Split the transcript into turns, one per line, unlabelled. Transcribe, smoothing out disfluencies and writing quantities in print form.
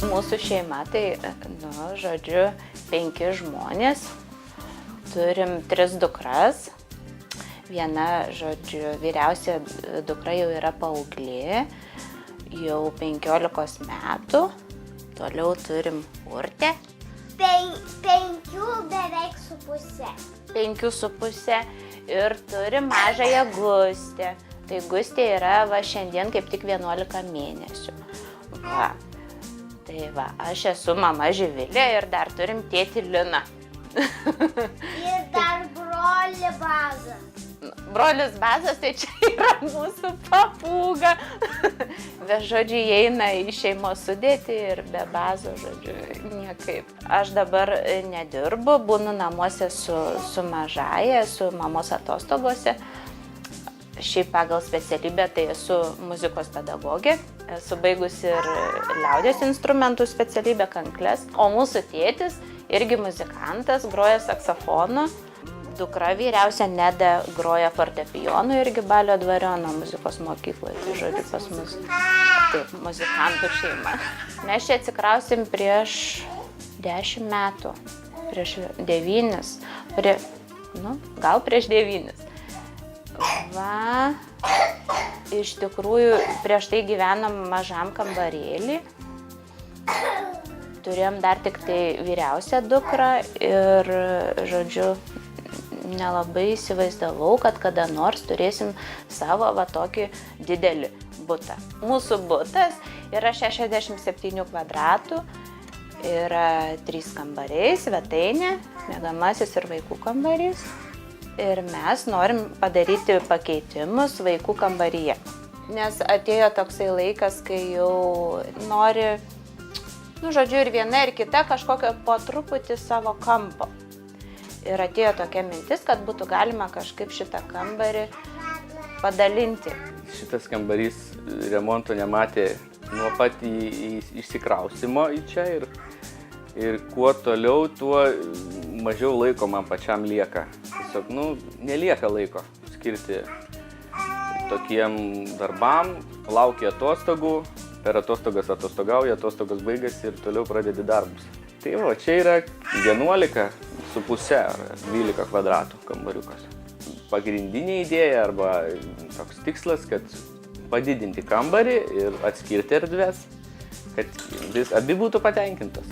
mūsų šeima, tai, žodžiu, 5 žmonės. Turim 3 dukras. Viena, žodžiu, vyriausia dukra jau yra paauglė, jau 15 metų. Toliau turim Urtę.
5 beveik su pusė.
5,5. Ir turim mažąją Gustę. Tai Gustė yra šiandien kaip tik 11 mėnesių. Va. Tai va, aš esu mama Živilė ir dar turim tėtį Liną.
Ir dar brolį Bazą.
Brolis Bazas, tai čia yra mūsų papūga. Be žodžiu, įeina į šeimos sudėtį ir be Bazo, žodžiu, niekaip. Aš dabar nedirbu, būnu namuose su mažaja, su mamos atostogose. Šiaip pagal specialybę tai esu muzikos pedagogė, esu baigusi ir liaudies instrumentų specialybę kankles, o mūsų tėtis irgi muzikantas, groja saksofonu. Dukra vyriausia Neda groja fortepijonu irgi Balio dvariono muzikos mokykloje, tai žodžiu pas mus taip, muzikantų šeima. Mes čia atsikrausim prieš 10 metų, prieš 9, gal prieš 9. Va, iš tikrųjų prieš tai gyvenom mažam kambarėlį. Turėjom dar tik tai vyriausią dukrą ir, žodžiu, nelabai įsivaizdavau, kad kada nors turėsim savo tokį didelį butą. Mūsų butas yra 67 kvadratų, yra 3 kambariai, svetainė, miegamasis ir vaikų kambarys. Ir mes norim padaryti pakeitimus vaikų kambaryje. Nes atėjo toksai laikas, kai jau nori, žodžiu, ir viena, ir kita kažkokio po truputį savo kampo. Ir atėjo tokia mintis, kad būtų galima kažkaip šitą kambarį padalinti.
Šitas kambarys remonto nematė nuo pat išsikraustimo į čia ir kuo toliau, tuo mažiau laiko man pačiam lieka. Tiesiog, nelieka laiko skirti tokiem darbam, laukia atostogų, per atostogas atostogauja, atostogos baigėsi ir toliau pradedi darbus. Tai va, čia yra 11,5 ar 12 kvadratų kambariukas. Pagrindinė idėja arba toks tikslas, kad padidinti kambarį ir atskirti erdves, kad abi būtų patenkintos.